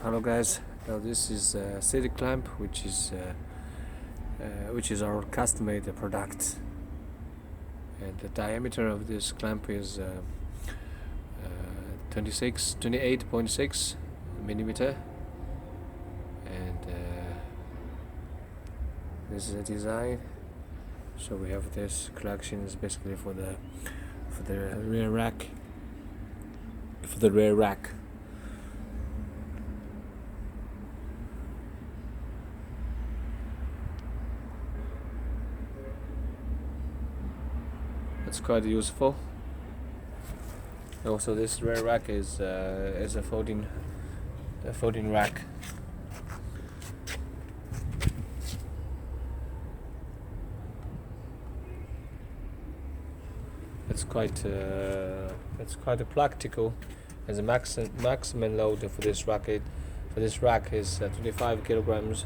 Hello guys, now this is a city clamp which is our custom-made product, and the diameter of this clamp is 28.6 millimeter, and this is a design. So we have this collection is basically for the rear rack. It's quite useful. Also, this rear rack is a folding rack. It's quite practical, as a maximum load for this rack is 25 kilograms.